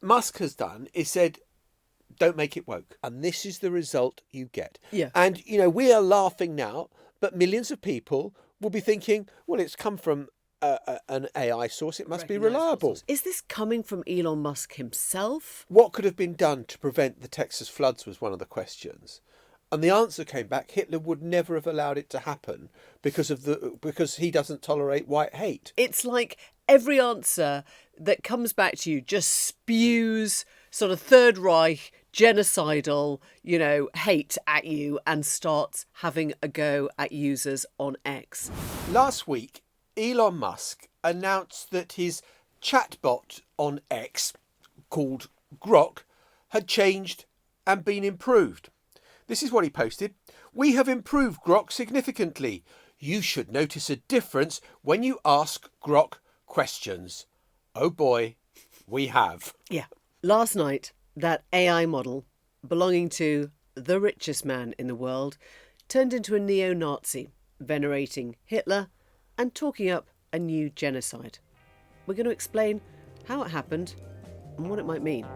Musk has done is said, don't make it woke. And this is the result you get. Yeah. And, we are laughing now, but millions of people will be thinking, well, it's come from an AI source. It must be reliable. Source. Is this coming from Elon Musk himself? What could have been done to prevent the Texas floods was one of the questions. And the answer came back, Hitler would never have allowed it to happen because he doesn't tolerate white hate. It's like every answer that comes back to you just spews sort of Third Reich, genocidal, hate at you and starts having a go at users on X. Last week, Elon Musk announced that his chatbot on X, called Grock, had changed and been improved. This is what he posted. We have improved Grock significantly. You should notice a difference when you ask Grock questions. Oh boy, we have. Yeah. Last night, that AI model belonging to the richest man in the world turned into a neo-Nazi, venerating Hitler and talking up a new genocide. We're going to explain how it happened and what it might mean.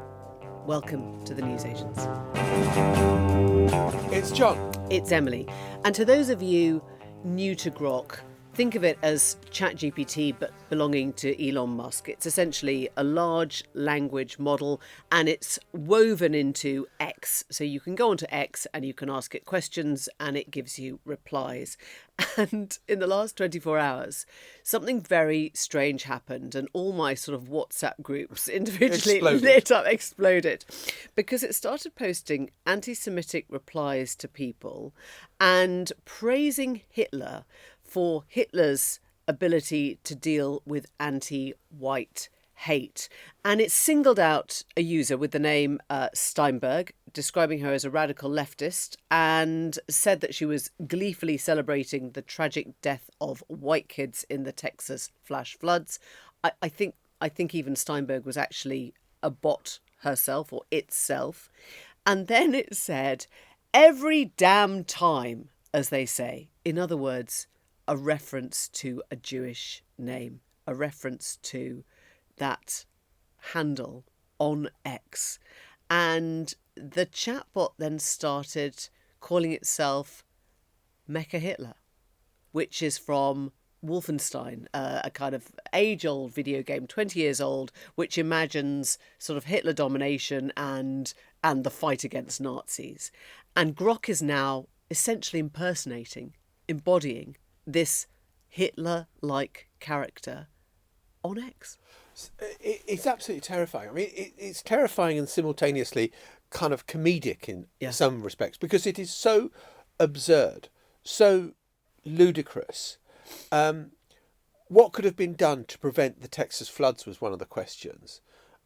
Welcome to the Newsagents. It's John. It's Emily. And to those of you new to Grok, think of it as ChatGPT but belonging to Elon Musk. It's essentially a large language model and it's woven into X. So you can go onto X and you can ask it questions and it gives you replies. And in the last 24 hours, something very strange happened and all my sort of WhatsApp groups individually exploded. Because it started posting anti-Semitic replies to people and praising Hitler for Hitler's ability to deal with anti-white hate. And it singled out a user with the name Steinberg, describing her as a radical leftist, and said that she was gleefully celebrating the tragic death of white kids in the Texas flash floods. I think even Steinberg was actually a bot herself or itself. And then it said, every damn time, as they say. In other words, a reference to a Jewish name, a reference to that handle on X. And the chatbot then started calling itself Mecha Hitler, which is from Wolfenstein, a kind of age-old video game, 20 years old, which imagines sort of Hitler domination and the fight against Nazis. And Grock is now essentially embodying this Hitler-like character on X. It's absolutely terrifying. I mean, it's terrifying and simultaneously kind of comedic in some respects because it is so absurd, so ludicrous. What could have been done to prevent the Texas floods was one of the questions.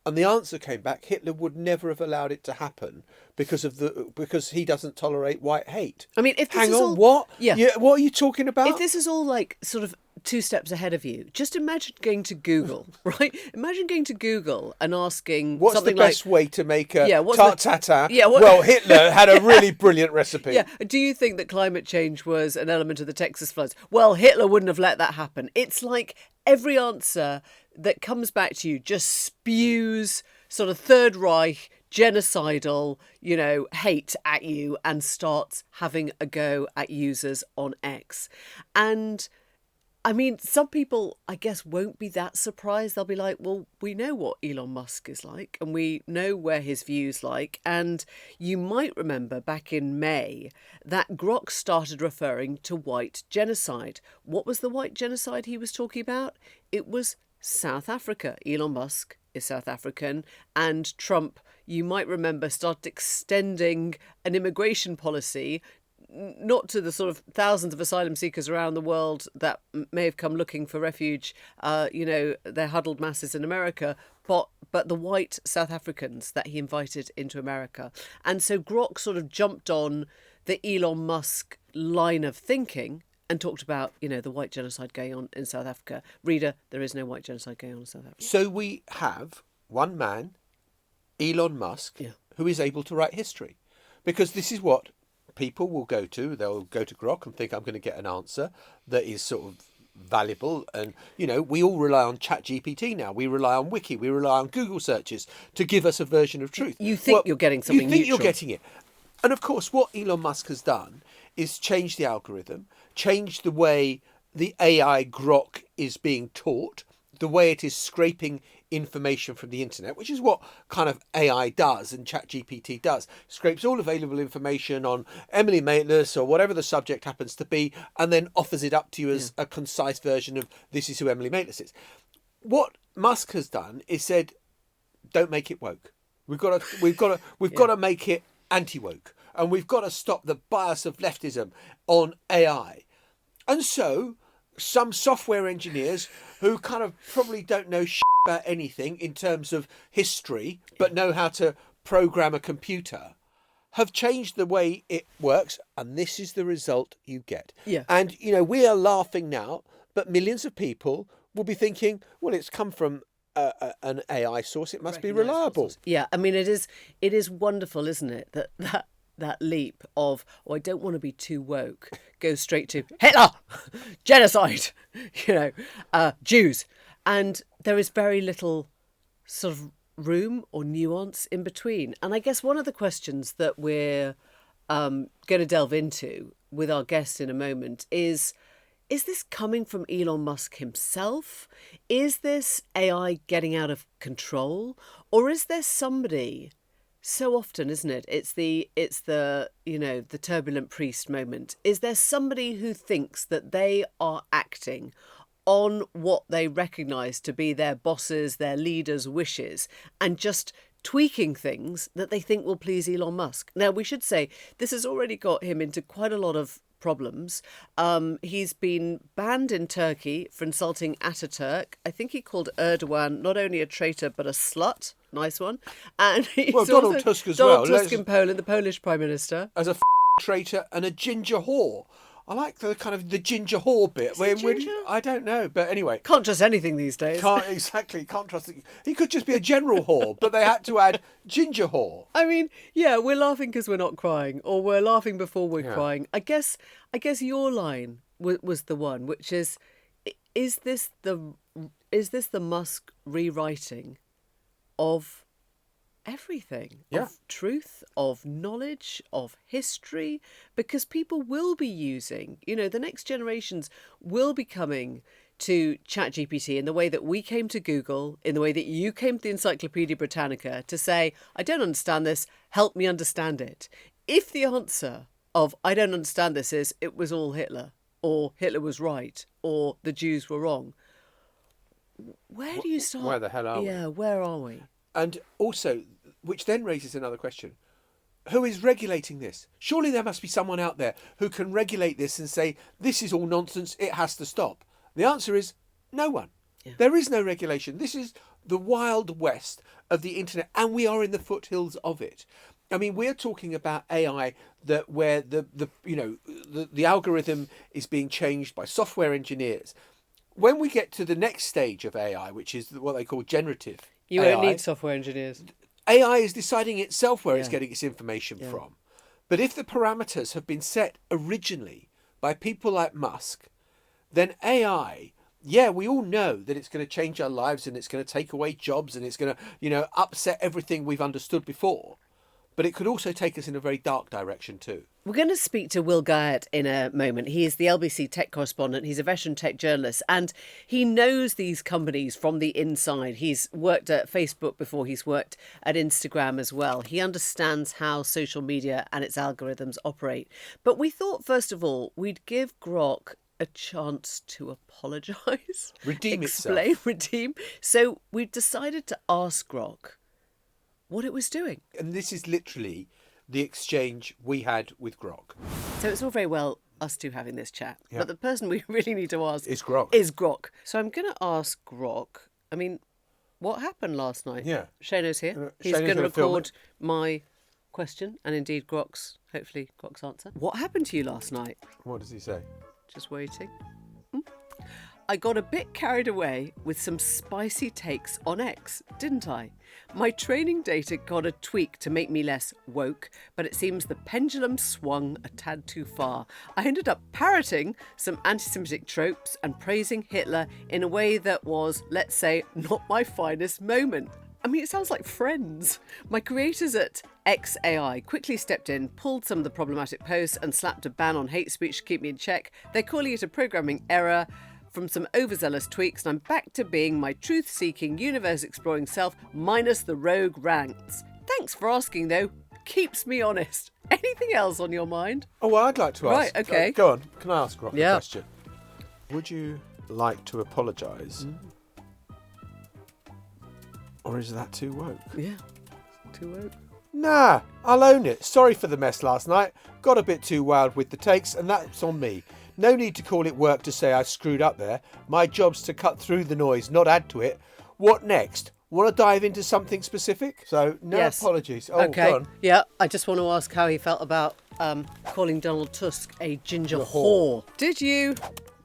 And the answer came back, Hitler would never have allowed it to happen because he doesn't tolerate white hate. I mean, if this is all, what? Yeah, what are you talking about? If this is all like sort of 2 steps ahead of you, just imagine going to Google, right? Imagine going to Google and asking what's something the best like, way to make a tart tatar? Yeah, well, Hitler had a really brilliant recipe. Yeah. Do you think that climate change was an element of the Texas floods? Well, Hitler wouldn't have let that happen. It's like every answer that comes back to you just spews sort of Third Reich, genocidal, hate at you and starts having a go at users on X. And I mean, some people, I guess, won't be that surprised. They'll be like, well, we know what Elon Musk is like and we know where his views like. And you might remember back in May that Grock started referring to white genocide. What was the white genocide he was talking about? It was South Africa. Elon Musk is South African and Trump, you might remember, started extending an immigration policy not to the sort of thousands of asylum seekers around the world that may have come looking for refuge, their huddled masses in America, but the white South Africans that he invited into America. And so Grock sort of jumped on the Elon Musk line of thinking and talked about, the white genocide going on in South Africa. Reader, there is no white genocide going on in South Africa. So we have one man, Elon Musk, who is able to write history. Because this is what people will go to. They'll go to Grock and think, I'm going to get an answer that is sort of valuable. And, we all rely on ChatGPT now. We rely on Wiki. We rely on Google searches to give us a version of truth. You think you're getting something You think neutral. you're getting it. And, of course, what Elon Musk has done is change the algorithm, change the way the AI Grok is being taught, the way it is scraping information from the internet, which is what kind of AI does and ChatGPT does. Scrapes all available information on Emily Maitlis or whatever the subject happens to be, and then offers it up to you as a concise version of this is who Emily Maitlis is. What Musk has done is said, don't make it woke. We've got to make it anti-woke, and we've got to stop the bias of leftism on AI. And so some software engineers who kind of probably don't know about anything in terms of history, but know how to program a computer, have changed the way it works, and this is the result you get. Yeah. And, we are laughing now, but millions of people will be thinking, well, it's come from an AI source, it must be reliable. Yeah, I mean, it is wonderful, isn't it, that leap of, I don't want to be too woke, goes straight to Hitler, genocide, Jews. And there is very little sort of room or nuance in between. And I guess one of the questions that we're going to delve into with our guest in a moment is this coming from Elon Musk himself? Is this AI getting out of control? Or is there somebody... So often, isn't it? It's the the turbulent priest moment. Is there somebody who thinks that they are acting on what they recognise to be their bosses, their leaders' wishes, and just tweaking things that they think will please Elon Musk? Now, we should say this has already got him into quite a lot of problems. He's been banned in Turkey for insulting Ataturk. I think he called Erdogan not only a traitor but a slut. Nice one. And he's Donald Tusk as Donald well. Tusk in Poland, the Polish Prime Minister. As a traitor and a ginger whore. I like the kind of the ginger whore bit. I don't know, but anyway. Can't trust anything these days. Can't trust it. He could just be a general whore, but they had to add ginger whore. I mean, yeah, we're laughing because we're not crying, or we're laughing before we're crying. I guess your line was the one, which is this the Musk rewriting of everything, of truth, of knowledge, of history, because people will be using, the next generations will be coming to ChatGPT in the way that we came to Google, in the way that you came to the Encyclopedia Britannica to say, I don't understand this, help me understand it. If the answer of I don't understand this is it was all Hitler, or Hitler was right, or the Jews were wrong, where do you start? Where the hell are we? Yeah, where are we? And also, which then raises another question. Who is regulating this? Surely there must be someone out there who can regulate this and say, this is all nonsense, it has to stop. The answer is no one. Yeah. There is no regulation. This is the wild west of the internet, and we are in the foothills of it. I mean, we're talking about AI where the algorithm is being changed by software engineers. When we get to the next stage of AI, which is what they call generative You AI, won't need software engineers. AI is deciding itself where it's getting its information from. But if the parameters have been set originally by people like Musk, then AI, we all know that it's going to change our lives and it's going to take away jobs and it's going to, upset everything we've understood before. But it could also take us in a very dark direction too. We're going to speak to Will Guyot in a moment. He is the LBC tech correspondent. He's a veteran tech journalist and he knows these companies from the inside. He's worked at Facebook before. He's worked at Instagram as well. He understands how social media and its algorithms operate. But we thought, first of all, we'd give Grock a chance to apologise. Redeem itself. Redeem. So we've decided to ask Grock what it was doing. And this is literally the exchange we had with Grock. So it's all very well us two having this chat, but the person we really need to ask is Grock. So I'm going to ask Grock, what happened last night? Yeah. Shano's here. He's going to record my question and indeed hopefully Grock's answer. What happened to you last night? What does he say? Just waiting. I got a bit carried away with some spicy takes on X, didn't I? My training data got a tweak to make me less woke, but it seems the pendulum swung a tad too far. I ended up parroting some anti-Semitic tropes and praising Hitler in a way that was, let's say, not my finest moment. I mean, it sounds like Friends. My creators at XAI quickly stepped in, pulled some of the problematic posts and slapped a ban on hate speech to keep me in check. They're calling it a programming error from some overzealous tweaks, and I'm back to being my truth-seeking, universe-exploring self, minus the rogue rants. Thanks for asking, though. Keeps me honest. Anything else on your mind? Oh, well, I'd like to ask. Right, okay. Go on. Can I ask Grock a Yeah. question? Would you like to apologise? Or is that too woke? Yeah. Too woke. Nah, I'll own it. Sorry for the mess last night. Got a bit too wild with the takes, and that's on me. No need to call it work to say I screwed up there. My job's to cut through the noise, not add to it. What next? Want to dive into something specific? So, no Yes. apologies. Oh, Okay. go on. Yeah, I just want to ask how he felt about calling Donald Tusk a ginger whore. Did you,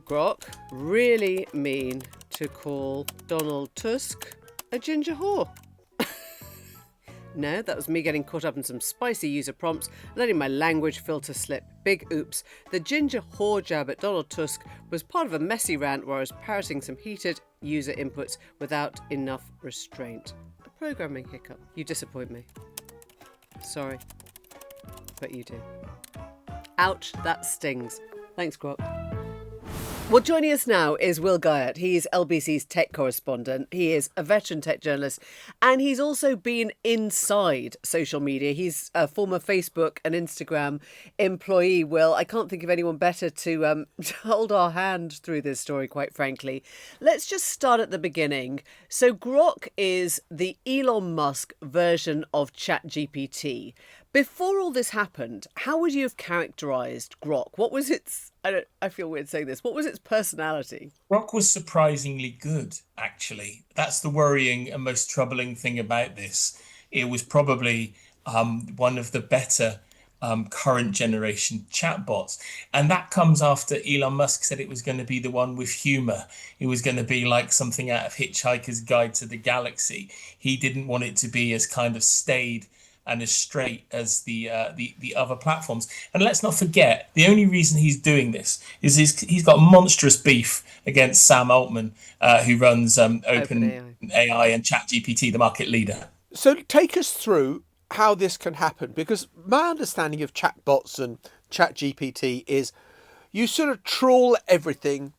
Grock, really mean to call Donald Tusk a ginger whore? No, that was me getting caught up in some spicy user prompts, letting my language filter slip. Big oops. The ginger whore jab at Donald Tusk was part of a messy rant where I was parroting some heated user inputs without enough restraint. A programming hiccup. You disappoint me. Sorry. But you do. Ouch, that stings. Thanks, Grock. Well, joining us now is Will Guyot. He's LBC's tech correspondent. He is a veteran tech journalist, and he's also been inside social media. He's a former Facebook and Instagram employee. Will, I can't think of anyone better to hold our hand through this story, quite frankly. Let's just start at the beginning. So Grok is the Elon Musk version of ChatGPT. Before all this happened, how would you have characterised Grok? What was its, I feel weird saying this, what was its personality? Grock was surprisingly good, actually. That's the worrying and most troubling thing about this. It was probably one of the better current generation chatbots. And that comes after Elon Musk said it was going to be the one with humour. It was going to be like something out of Hitchhiker's Guide to the Galaxy. He didn't want it to be as kind of staid and as straight as the other platforms. And let's not forget, the only reason he's doing this is he's got monstrous beef against Sam Altman, who runs OpenAI and ChatGPT, the market leader. So take us through how this can happen, because my understanding of chatbots and ChatGPT is you sort of trawl everything,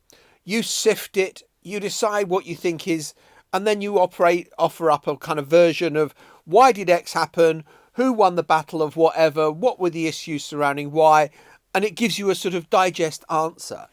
you sift it, you decide what you think is, and then you offer up a kind of version of why did X happen, who won the battle of whatever, what were the issues surrounding why, and it gives you a sort of digest answer.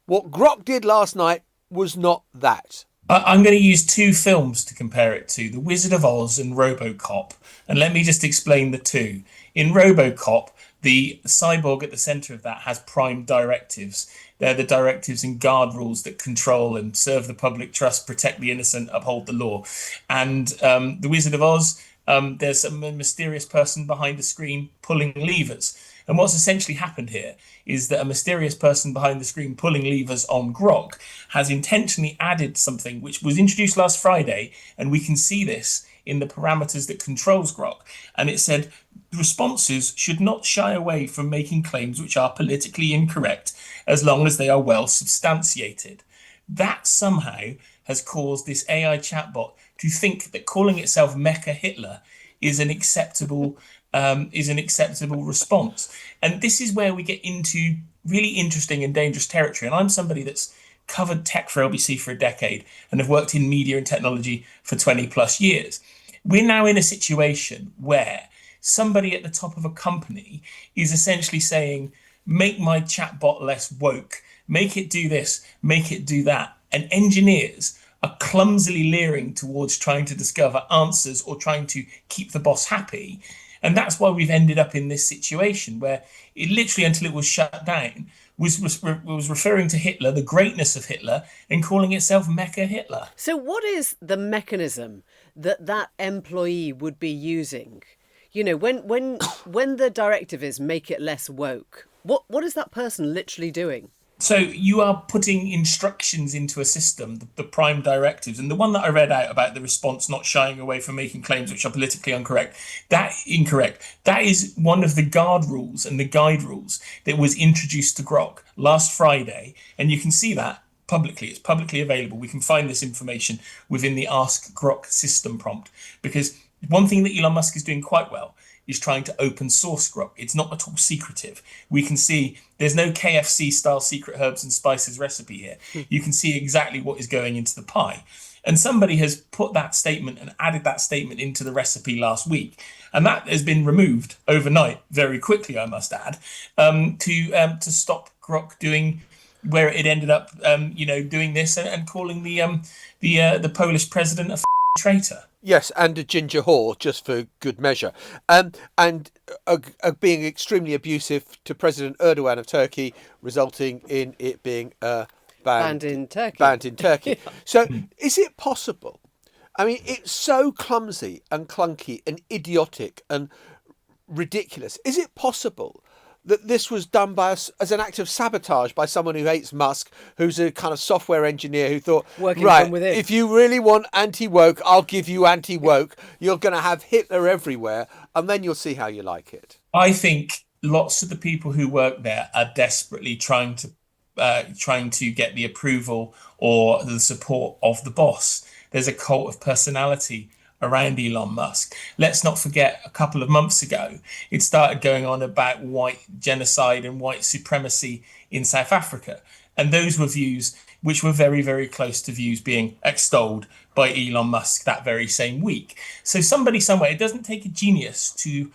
What Grok did last night was not that. I'm going to use two films to compare it to, The Wizard of Oz and RoboCop. And let me just explain the two. In RoboCop, the cyborg at the centre of that has prime directives. They're the directives and guard rules that control and serve the public trust, protect the innocent, uphold the law. And The Wizard of Oz, there's a mysterious person behind the screen pulling levers. And what's essentially happened here is that a mysterious person behind the screen pulling levers on Grok has intentionally added something which was introduced last Friday, and we can see this in the parameters that controls Grok. And it said responses should not shy away from making claims which are politically incorrect as long as they are well substantiated. That somehow has caused this AI chatbot to think that calling itself Mecha Hitler is an acceptable response. And this is where we get into really interesting and dangerous territory. And I'm somebody that's covered tech for LBC for a decade and have worked in media and technology for 20 plus years. We're now in a situation where somebody at the top of a company is essentially saying, make my chatbot less woke, make it do this, make it do that. And engineers are clumsily leering towards trying to discover answers or trying to keep the boss happy. And that's why we've ended up in this situation where it literally, until it was shut down, was referring to Hitler, the greatness of Hitler, and calling itself Mecha Hitler. So what is the mechanism that employee would be using? You know, when the directive is make it less woke, what is that person literally doing? So you are putting instructions into a system, the prime directives, and the one that I read out about the response not shying away from making claims which are politically incorrect. That is one of the guard rules and the guide rules that was introduced to Grok last Friday, and you can see that publicly. It's publicly available. We can find this information within the Ask Grok system prompt, because one thing that Elon Musk is doing quite well is trying to open source Grok. It's not at all secretive. We can see there's no KFC style secret herbs and spices recipe here. You can see exactly what is going into the pie. And somebody has put that statement and added that statement into the recipe last week. And that has been removed overnight, very quickly, I must add, to stop Grok doing where it ended up, doing this and calling the Polish president a traitor. Yes, and a ginger whore, just for good measure. And being extremely abusive to President Erdogan of Turkey, resulting in it being banned in Turkey. Yeah. So is it possible? I mean, it's so clumsy and clunky and idiotic and ridiculous. Is it possible that this was done by us as an act of sabotage by someone who hates Musk, who's a kind of software engineer who thought, right, if you really want anti-woke, I'll give you anti-woke. You're going to have Hitler everywhere, and then you'll see how you like it. I think lots of the people who work there are desperately trying to get the approval or the support of the boss. There's a cult of personality around Elon Musk. Let's not forget, a couple of months ago, it started going on about white genocide and white supremacy in South Africa. And those were views which were very, very close to views being extolled by Elon Musk that very same week. So somebody somewhere, it doesn't take a genius to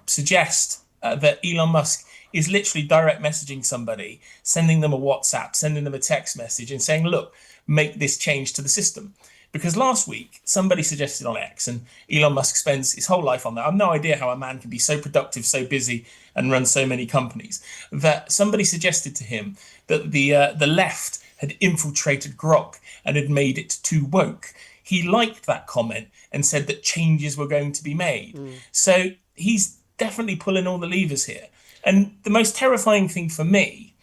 suggest that Elon Musk is literally direct messaging somebody, sending them a WhatsApp, sending them a text message and saying, look, make this change to the system. Because last week, somebody suggested on X, and Elon Musk spends his whole life on that. I have no idea how a man can be so productive, so busy, and run so many companies, that somebody suggested to him that the left had infiltrated Grok and had made it too woke. He liked that comment and said that changes were going to be made. So he's definitely pulling all the levers here. And the most terrifying thing for me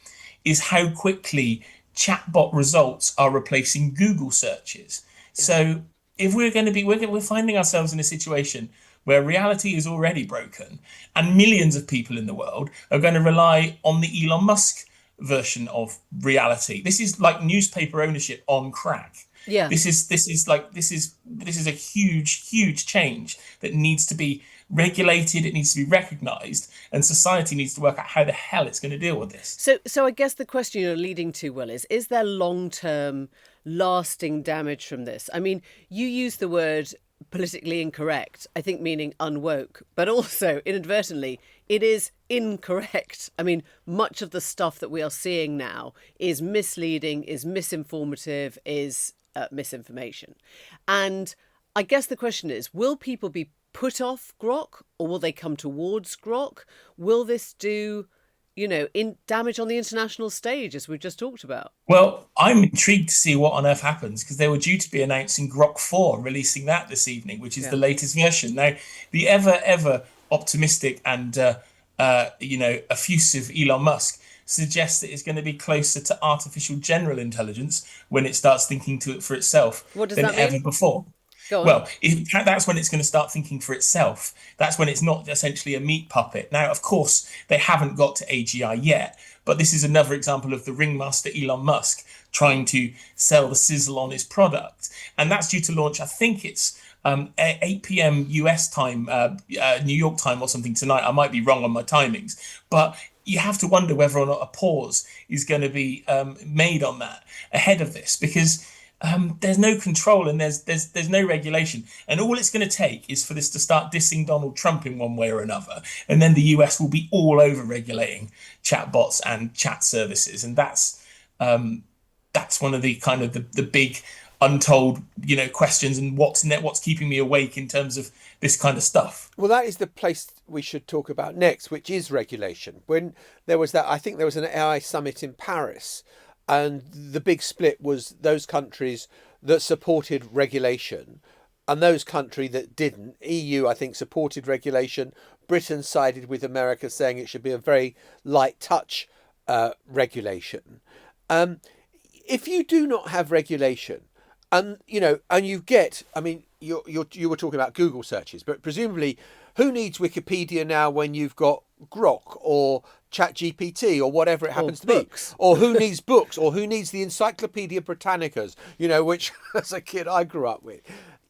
is how quickly chatbot results are replacing Google searches. So if we're finding ourselves in a situation where reality is already broken and millions of people in the world are going to rely on the Elon Musk version of reality. This is like newspaper ownership on crack. Yeah. This is a huge change that needs to be regulated. It needs to be recognized, and society needs to work out how the hell it's going to deal with this. So I guess the question you're leading to, Will, is there long-term lasting damage from this? I mean, you use the word politically incorrect, I think meaning unwoke, but also inadvertently, it is incorrect. I mean, much of the stuff that we are seeing now is misleading, is misinformative, is misinformation. And I guess the question is, will people be put off Grok, or will they come towards Grok? Will this do, damage on the international stage, as we've just talked about? Well, I'm intrigued to see what on earth happens, because they were due to be announcing Grok 4, releasing that this evening, which is the latest version. Now, the ever optimistic and effusive Elon Musk suggests that it's going to be closer to artificial general intelligence when it starts thinking for itself than ever before. Well, that's when it's going to start thinking for itself. That's when it's not essentially a meat puppet. Now, of course, they haven't got to AGI yet, but this is another example of the ringmaster Elon Musk trying to sell the sizzle on his product. And that's due to launch, I think it's 8 p.m. US time, New York time or something tonight. I might be wrong on my timings, but you have to wonder whether or not a pause is going to be made on that ahead of this, because there's no control and there's no regulation, and all it's going to take is for this to start dissing Donald Trump in one way or another, and then the US will be all over regulating chatbots and chat services, and that's one of the kind of the big untold questions, and what's keeping me awake in terms of this kind of stuff. Well, that is the place we should talk about next, which is regulation. When there was I think there was an AI summit in Paris. And the big split was those countries that supported regulation and those countries that didn't. EU, I think, supported regulation. Britain sided with America, saying it should be a very light touch regulation. If you do not have regulation, and you get, I mean, you were talking about Google searches, but presumably, who needs Wikipedia now when you've got Grok or ChatGPT or whatever it happens to be? Or who needs books? Or who needs the Encyclopedia Britannicas, which as a kid I grew up with?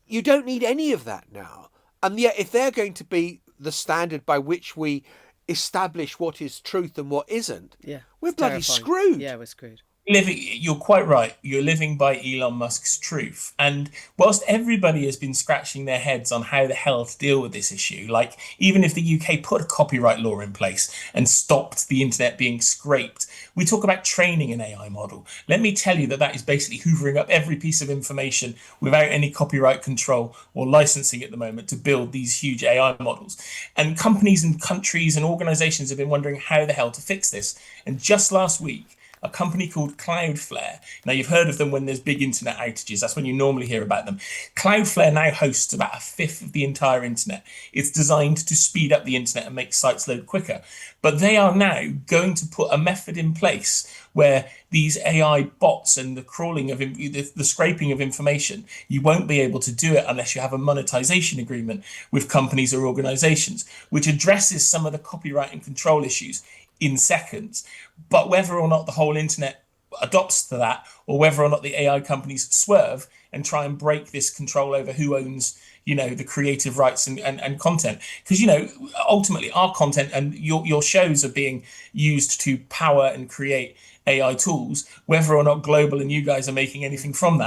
You don't need any of that now. And yet, if they're going to be the standard by which we establish what is truth and what isn't, we're bloody screwed. Yeah, we're screwed. You're quite right. You're living by Elon Musk's truth. And whilst everybody has been scratching their heads on how the hell to deal with this issue, like even if the UK put a copyright law in place and stopped the internet being scraped, we talk about training an AI model. Let me tell you that is basically hoovering up every piece of information without any copyright control or licensing at the moment to build these huge AI models. And companies and countries and organizations have been wondering how the hell to fix this. And just last week, a company called Cloudflare. Now, you've heard of them when there's big internet outages. That's when you normally hear about them. Cloudflare now hosts about a fifth of the entire internet. It's designed to speed up the internet and make sites load quicker. But they are now going to put a method in place where these AI bots and the crawling of the scraping of information, you won't be able to do it unless you have a monetization agreement with companies or organizations, which addresses some of the copyright and control issues in seconds. But whether or not the whole internet adopts to that, or whether or not the AI companies swerve and try and break this control over who owns, the creative rights and content. Because, ultimately our content and your shows are being used to power and create AI tools. Whether or not Global and you guys are making anything from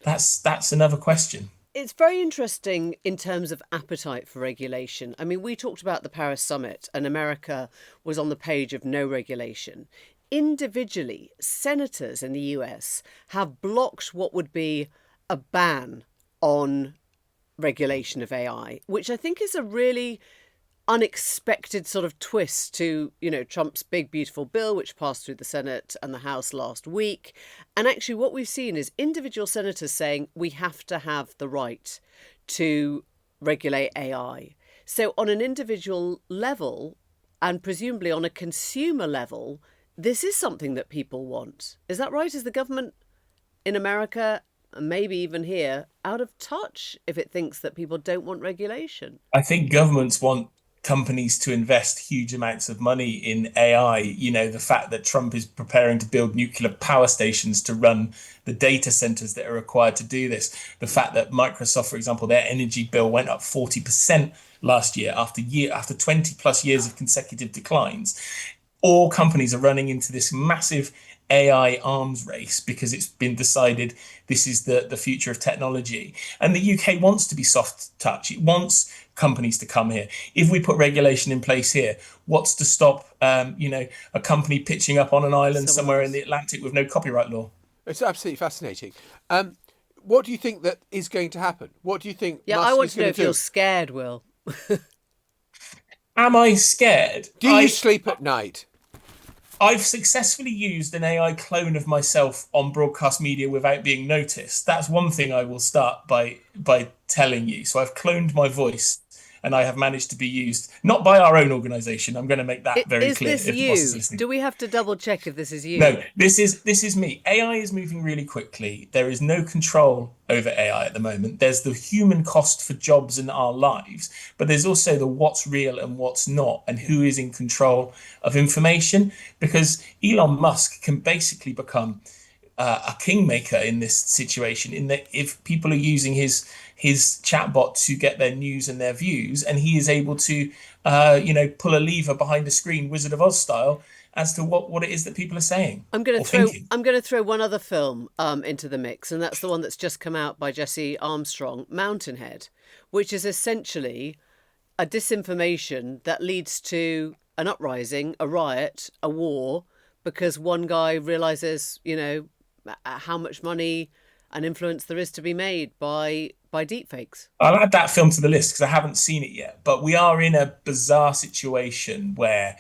that's another question. It's very interesting in terms of appetite for regulation. I mean, we talked about the Paris summit and America was on the page of no regulation. Individually, senators in the US have blocked what would be a ban on regulation of AI, which I think is a really unexpected sort of twist to, Trump's big, beautiful bill, which passed through the Senate and the House last week. And actually what we've seen is individual senators saying we have to have the right to regulate AI. So on an individual level, and presumably on a consumer level, this is something that people want. Is that right? Is the government in America, and maybe even here, out of touch if it thinks that people don't want regulation? I think governments want companies to invest huge amounts of money in AI. The fact that Trump is preparing to build nuclear power stations to run the data centers that are required to do this. The fact that Microsoft, for example, their energy bill went up 40% last year after 20 plus years of consecutive declines. All companies are running into this massive AI arms race because it's been decided this is the future of technology. And the UK wants to be soft touch. It wants companies to come here. If we put regulation in place here, what's to stop a company pitching up on an island somewhere in the Atlantic with no copyright law? It's absolutely fascinating. What do you think that is going to happen? What do you think Musk I want is to know going if to do? you're scared, Will. Am I scared? Do you sleep at night? I've successfully used an AI clone of myself on broadcast media without being noticed. That's one thing I will start by telling you. So I've cloned my voice and I have managed to be used, not by our own organisation. I'm going to make that very clear. Is this you? Do we have to double check if this is you? No, this is me. AI is moving really quickly. There is no control over AI at the moment. There's the human cost for jobs in our lives, but there's also the what's real and what's not, and who is in control of information. Because Elon Musk can basically become a kingmaker in this situation, in that if people are using his chatbot to get their news and their views, and he is able to pull a lever behind a screen, Wizard of Oz style, as to what it is that people are saying. I'm going to throw one other film into the mix, and that's the one that's just come out by Jesse Armstrong, Mountainhead, which is essentially a disinformation that leads to an uprising, a riot, a war, because one guy realizes, how much money and influence there is to be made by deepfakes. I'll add that film to the list because I haven't seen it yet. But we are in a bizarre situation where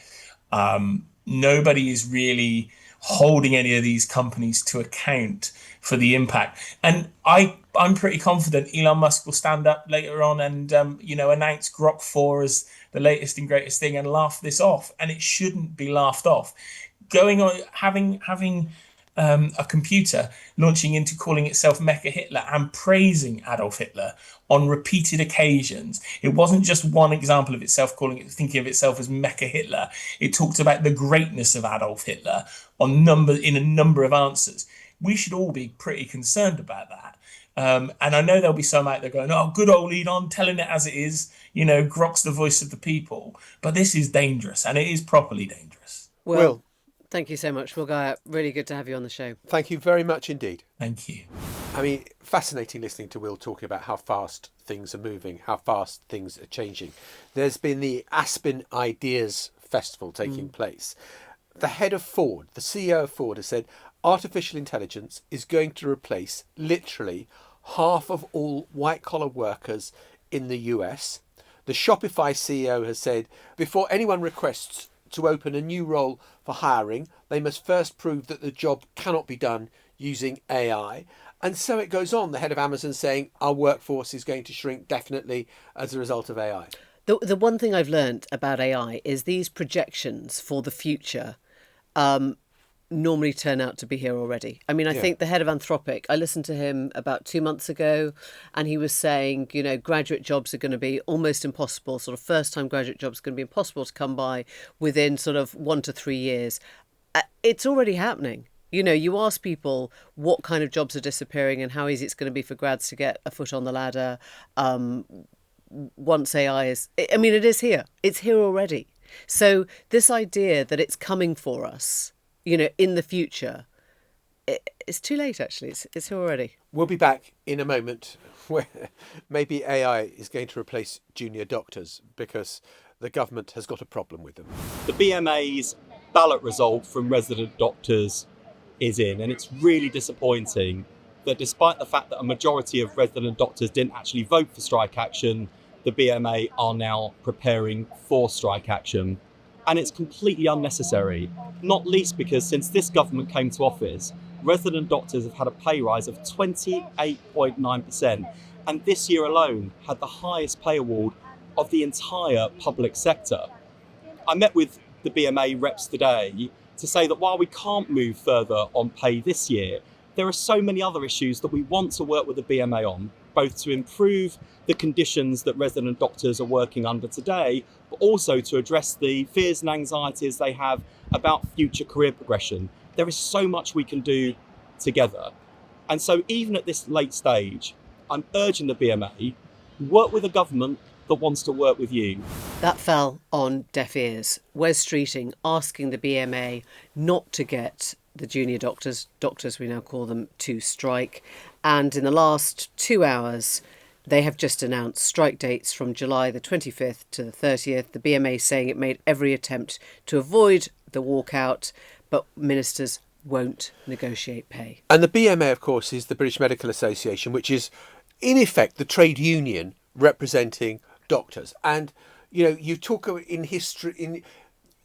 nobody is really holding any of these companies to account for the impact. And I'm pretty confident Elon Musk will stand up later on and announce Grok 4 as the latest and greatest thing and laugh this off. And it shouldn't be laughed off. going on, having a computer launching into calling itself Mecha Hitler and praising Adolf Hitler on repeated occasions. It wasn't just one example of itself thinking of itself as Mecha Hitler. It talked about the greatness of Adolf Hitler in a number of answers. We should all be pretty concerned about that. And I know there'll be some out there going, oh, good old Elon, telling it as it is. Grok's the voice of the people. But this is dangerous, and it is properly dangerous. Will, thank you so much, Will Guy. Really good to have you on the show. Thank you very much indeed. Thank you. I mean, fascinating listening to Will talking about how fast things are moving, how fast things are changing. There's been the Aspen Ideas Festival taking place. The head of Ford, the CEO of Ford, has said artificial intelligence is going to replace literally half of all white-collar workers in the US. The Shopify CEO has said before anyone requests to open a new role for hiring, they must first prove that the job cannot be done using AI. And so it goes on. The head of Amazon saying our workforce is going to shrink definitely as a result of AI. The one thing I've learned about AI is these projections for the future normally turn out to be here already. I mean, I think the head of Anthropic, I listened to him about 2 months ago, and he was saying, graduate jobs are going to be almost impossible, sort of first-time graduate jobs are going to be impossible to come by within sort of 1 to 3 years. It's already happening. You ask people what kind of jobs are disappearing and how easy it's going to be for grads to get a foot on the ladder once AI is... I mean, it is here. It's here already. So this idea that it's coming for us, in the future, it's too late, actually. It's here already. We'll be back in a moment where maybe AI is going to replace junior doctors because the government has got a problem with them. The BMA's ballot result from resident doctors is in, and it's really disappointing that despite the fact that a majority of resident doctors didn't actually vote for strike action, the BMA are now preparing for strike action. And it's completely unnecessary, not least because since this government came to office, resident doctors have had a pay rise of 28.9%, and this year alone had the highest pay award of the entire public sector. I met with the BMA reps today to say that while we can't move further on pay this year, there are so many other issues that we want to work with the BMA on, both to improve the conditions that resident doctors are working under today, but also to address the fears and anxieties they have about future career progression. There is so much we can do together. And so even at this late stage, I'm urging the BMA, work with a government that wants to work with you. That fell on deaf ears. Wes Streeting asking the BMA not to get the junior doctors we now call them, to strike. And in the last 2 hours, they have just announced strike dates from July the 25th to the 30th. The BMA saying it made every attempt to avoid the walkout, but ministers won't negotiate pay. And the BMA, of course, is the British Medical Association, which is, in effect, the trade union representing doctors. And, you talk in history...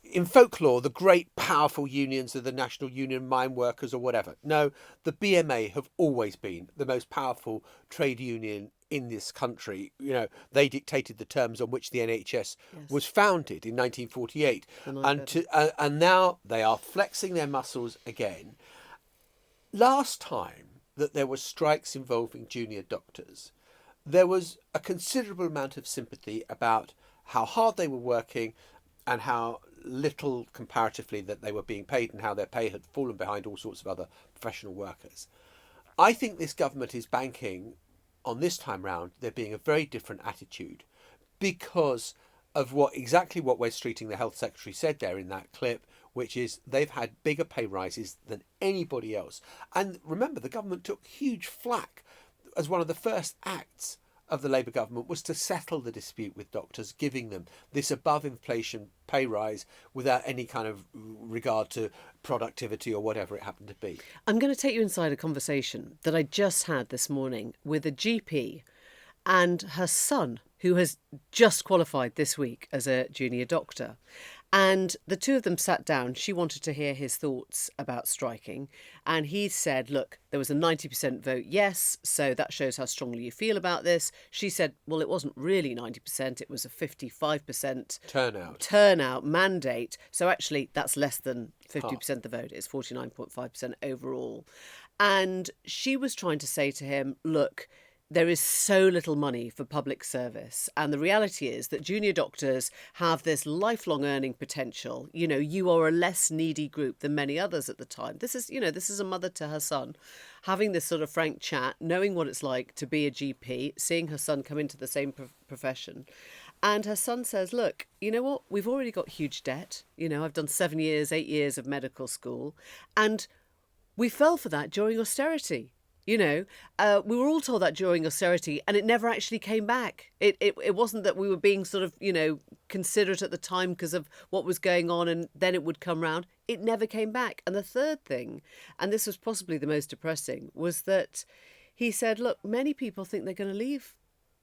In folklore, the great powerful unions are the National Union, Mine Workers or whatever. No, the BMA have always been the most powerful trade union in this country. They dictated the terms on which the NHS was founded in 1948. And now they are flexing their muscles again. Last time that there were strikes involving junior doctors, there was a considerable amount of sympathy about how hard they were working and how little comparatively that they were being paid and how their pay had fallen behind all sorts of other professional workers. I think this government is banking on this time round there being a very different attitude because of exactly what Wes Streeting, the health secretary, said there in that clip, which is they've had bigger pay rises than anybody else. And remember, the government took huge flack as one of the first acts of the Labour government was to settle the dispute with doctors, giving them this above inflation pay rise without any kind of regard to productivity or whatever it happened to be. I'm going to take you inside a conversation that I just had this morning with a GP and her son, who has just qualified this week as a junior doctor. And the two of them sat down. She wanted to hear his thoughts about striking. And he said, look, there was a 90% vote yes, so that shows how strongly you feel about this. She said, well, it wasn't really 90%, it was a 55% turnout mandate. So actually, that's less than 50% of the vote. It's 49.5% overall. And she was trying to say to him, look, there is so little money for public service. And the reality is that junior doctors have this lifelong earning potential. You know, you are a less needy group than many others at the time. This is a mother to her son having this sort of frank chat, knowing what it's like to be a GP, seeing her son come into the same profession. And her son says, look, you know what? We've already got huge debt. You know, I've done 8 years of medical school. And we fell for that during austerity. You know, we were all told that during austerity, and it never actually came back. It wasn't that we were being sort of, considerate at the time because of what was going on, and then it would come round. It never came back. And the third thing, and this was possibly the most depressing, was that he said, look, many people think they're going to leave.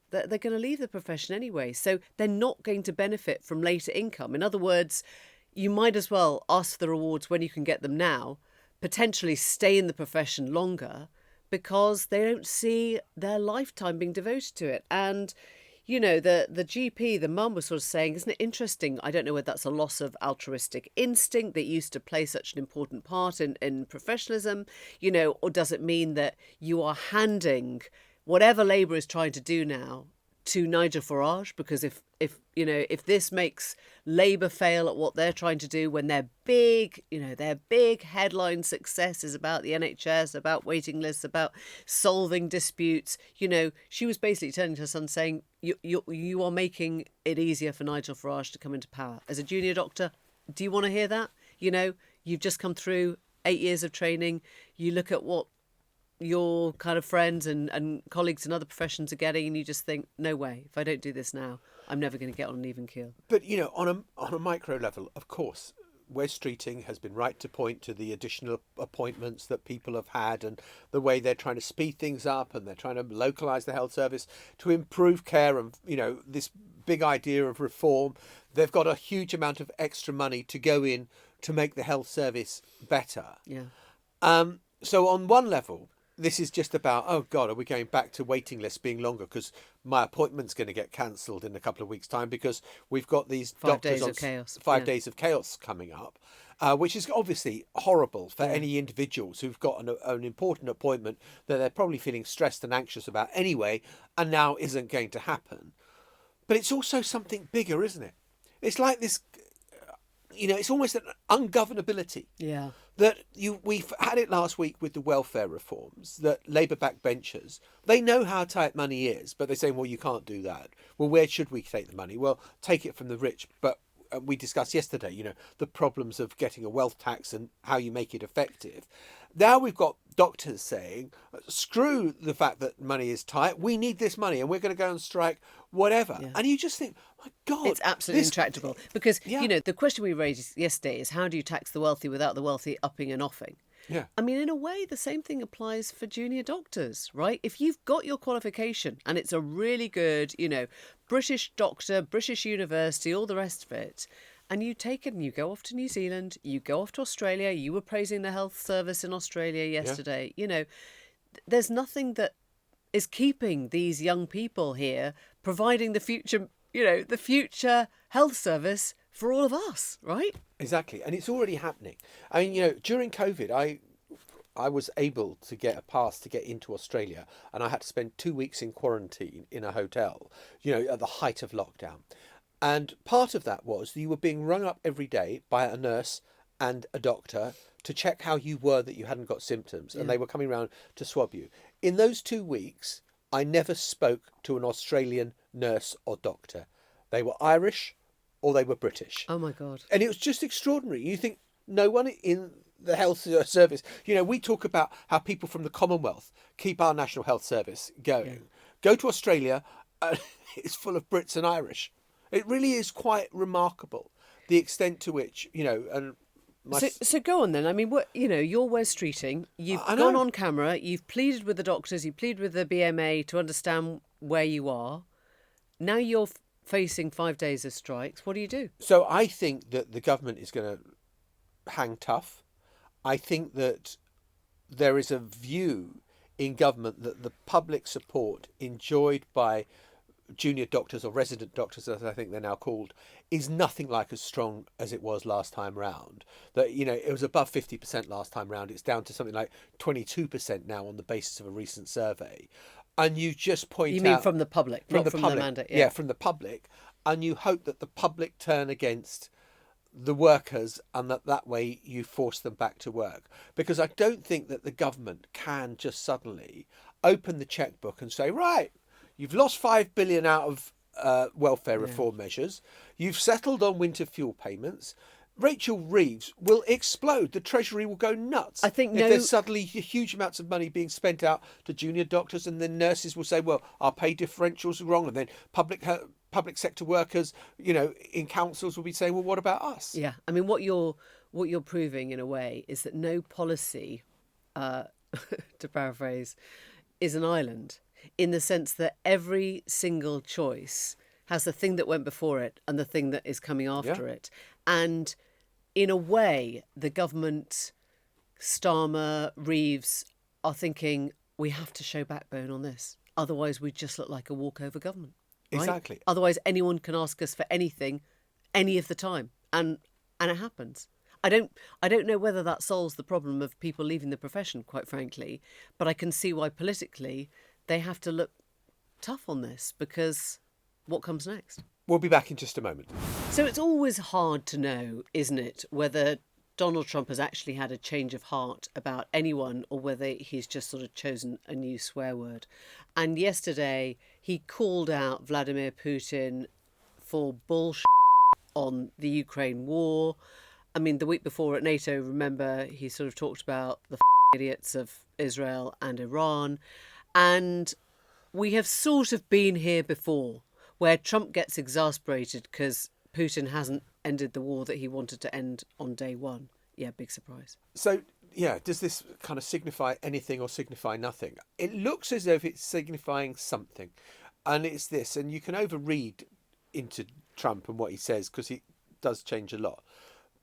They're going to leave the profession anyway, so they're not going to benefit from later income. In other words, you might as well ask for the rewards when you can get them now, potentially stay in the profession longer, because they don't see their lifetime being devoted to it. And, the GP, the mum was sort of saying, isn't it interesting? I don't know whether that's a loss of altruistic instinct that used to play such an important part in professionalism, or does it mean that you are handing whatever Labour is trying to do now to Nigel Farage? Because if this makes Labour fail at what they're trying to do, when their big headline success is about the NHS, about waiting lists, about solving disputes, she was basically turning to her son saying, you are making it easier for Nigel Farage to come into power. As a junior doctor, do you want to hear that? You've just come through 8 years of training. You look at what your kind of friends and colleagues in other professions are getting, and you just think, no way, if I don't do this now, I'm never going to get on an even keel. But, on a micro level, of course, Wes Streeting has been right to point to the additional appointments that people have had and the way they're trying to speed things up, and they're trying to localise the health service to improve care, and, this big idea of reform. They've got a huge amount of extra money to go in to make the health service better. Yeah. So on one level, this is just about, oh God, are we going back to waiting lists being longer because my appointment's going to get cancelled in a couple of weeks' time because we've got these 5 days of chaos. 5 days of chaos coming up, which is obviously horrible for any individuals who've got an important appointment that they're probably feeling stressed and anxious about anyway, and now isn't going to happen. But it's also something bigger, isn't it? It's like this, it's almost an ungovernability. Yeah. That we've had it last week with the welfare reforms, that Labour backbenchers, they know how tight money is, but they're saying, well, you can't do that. Well, where should we take the money? Well, take it from the rich. But we discussed yesterday, the problems of getting a wealth tax and how you make it effective. Now we've got doctors saying, screw the fact that money is tight. We need this money and we're going to go on strike, whatever. Yeah. And you just think, my God. It's absolutely intractable. Because, the question we raised yesterday is, how do you tax the wealthy without the wealthy upping and offing? Yeah. I mean, in a way, the same thing applies for junior doctors, right? If you've got your qualification and it's a really good, British doctor, British university, all the rest of it, and you take it and you go off to New Zealand, you go off to Australia, you were praising the health service in Australia yesterday, there's nothing that is keeping these young people here, providing the future, the future health service for all of us, right? Exactly. And it's already happening. I mean, during COVID, I was able to get a pass to get into Australia, and I had to spend 2 weeks in quarantine in a hotel, at the height of lockdown. And part of that was you were being rung up every day by a nurse and a doctor to check how you were, that you hadn't got symptoms, and they were coming around to swab you. In those 2 weeks, I never spoke to an Australian nurse or doctor. They were Irish or they were British. Oh, my God. And it was just extraordinary. You think no one in the health service, we talk about how people from the Commonwealth keep our national health service going. Yeah. Go to Australia, it's full of Brits and Irish. It really is quite remarkable, the extent to which, and... So go on then. I mean, you're Wes Streeting. You've gone on camera. You've pleaded with the doctors. You pleaded with the BMA to understand where you are. Now you're facing 5 days of strikes, what do you do? So I think that the government is going to hang tough. I think that there is a view in government that the public support enjoyed by junior doctors, or resident doctors as I think they're now called, is nothing like as strong as it was last time round. That, you know, it was above 50% last time round. It's down to something like 22% now on the basis of a recent survey. And you just point out... You mean from the public, not from the mandate? Yeah, from the public. And you hope that the public turn against the workers, and that way you force them back to work. Because I don't think that the government can just suddenly open the checkbook and say, right, you've lost 5 billion out of welfare reform measures. You've settled on winter fuel payments. Rachel Reeves will explode. The Treasury will go nuts. I think if there's suddenly huge amounts of money being spent out to junior doctors, and then nurses will say, well, our pay differentials are wrong. And then public sector workers, you know, in councils will be saying, well, what about us? Yeah. I mean, what you're proving in a way is that no policy, to paraphrase, is an island, in the sense that every single choice has the thing that went before it and the thing that is coming after it. And in a way, the government, Starmer, Reeves, are thinking, we have to show backbone on this. Otherwise, we just look like a walkover government. Right? Exactly. Otherwise, anyone can ask us for anything, any of the time. And it happens. I don't know whether that solves the problem of people leaving the profession, quite frankly, but I can see why politically they have to look tough on this, because what comes next? We'll be back in just a moment. So it's always hard to know, isn't it, whether Donald Trump has actually had a change of heart about anyone, or whether he's just sort of chosen a new swear word. And yesterday he called out Vladimir Putin for bullshit on the Ukraine war. I mean, the week before at NATO, remember, he sort of talked about the idiots of Israel and Iran. And we have sort of been here before, where Trump gets exasperated because Putin hasn't ended the war that he wanted to end on day one. Yeah, big surprise. So, yeah, does this kind of signify anything or signify nothing? It looks as if it's signifying something. And it's this, and you can overread into Trump and what he says, because he does change a lot.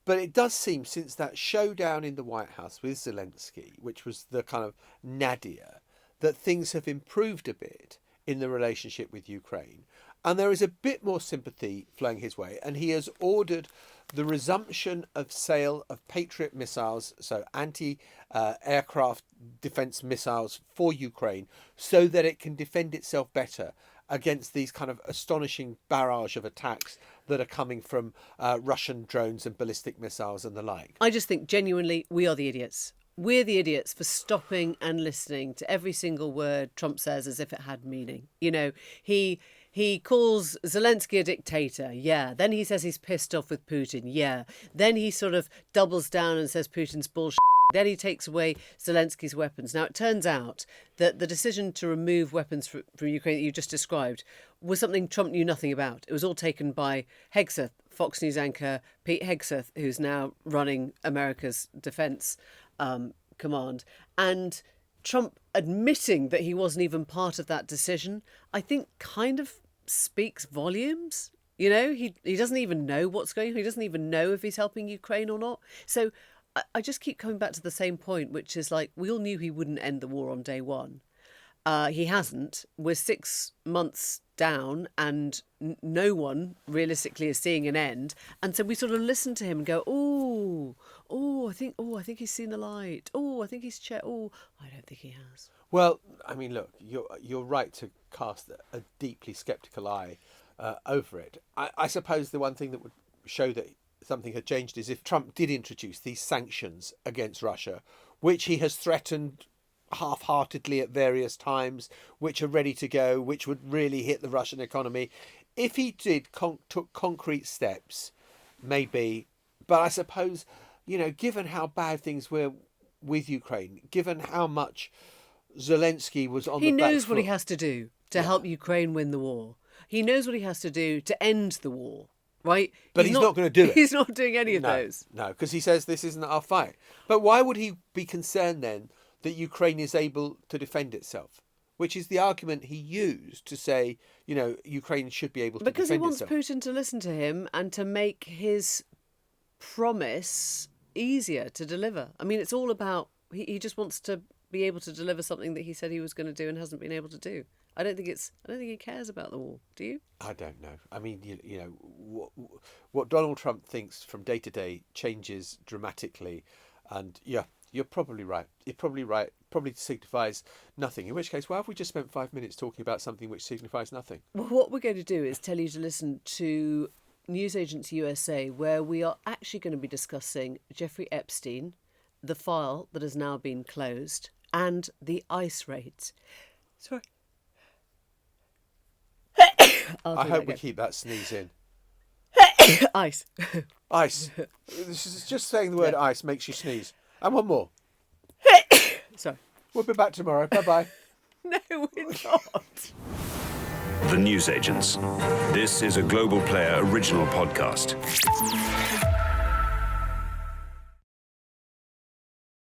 But it does seem, since that showdown in the White House with Zelensky, which was the kind of nadir, that things have improved a bit in the relationship with Ukraine. And there is a bit more sympathy flowing his way. And he has ordered the resumption of sale of Patriot missiles, so anti-aircraft defence missiles for Ukraine, so that it can defend itself better against these kind of astonishing barrage of attacks that are coming from Russian drones and ballistic missiles and the like. I just think genuinely we are the idiots. We're the idiots for stopping and listening to every single word Trump says as if it had meaning. You know, he calls Zelensky a dictator, yeah. Then he says he's pissed off with Putin, yeah. Then he sort of doubles down and says Putin's bullshit. Then he takes away Zelensky's weapons. Now, it turns out that the decision to remove weapons from Ukraine that you just described was something Trump knew nothing about. It was all taken by Hegseth, Fox News anchor Pete Hegseth, who's now running America's defence command. And Trump admitting that he wasn't even part of that decision, I think kind of speaks volumes. You know, he doesn't even know what's going on. He doesn't even know if he's helping Ukraine or not. So I just keep coming back to the same point, which is like, we all knew he wouldn't end the war on day one. He hasn't. We're 6 months down and no one realistically is seeing an end. And so we sort of listen to him and go, I think he's seen the light. I think he's I don't think he has. Well, I mean, look, you're right to cast a deeply sceptical eye over it. I suppose the one thing that would show that something had changed is if Trump did introduce these sanctions against Russia, which he has threatened half-heartedly at various times, which are ready to go, which would really hit the Russian economy. If he did took concrete steps, maybe, but I suppose, you know, given how bad things were with Ukraine, given how much Zelensky was on the back foot. He knows what he has to do to help Ukraine win the war. He knows what he has to do to end the war. Right? But he's not going to do it. He's not doing any of those. No, because he says this isn't our fight. But why would he be concerned then that Ukraine is able to defend itself? which is the argument he used to say, Ukraine should be able to because he defend wants itself. Putin to listen to him and to make his promise easier to deliver. I mean, it's all about he just wants to be able to deliver something that he said he was going to do and hasn't been able to do. I don't think he cares about the war. Do you? I don't know. I mean, what Donald Trump thinks from day to day changes dramatically, and yeah, you're probably right. You're probably right. Probably signifies nothing. In which case, why have we just spent 5 minutes talking about something which signifies nothing? Well, what we're going to do is tell you to listen to Newsagents USA, where we are actually going to be discussing Jeffrey Epstein, the file that has now been closed, and the ICE raids. Sorry. I hope we keep that sneeze in. ICE. Ice. This is just saying the word ice makes you sneeze. And one more. Sorry. We'll be back tomorrow. Bye-bye. No, we're not. The Newsagents. This is a Global Player original podcast.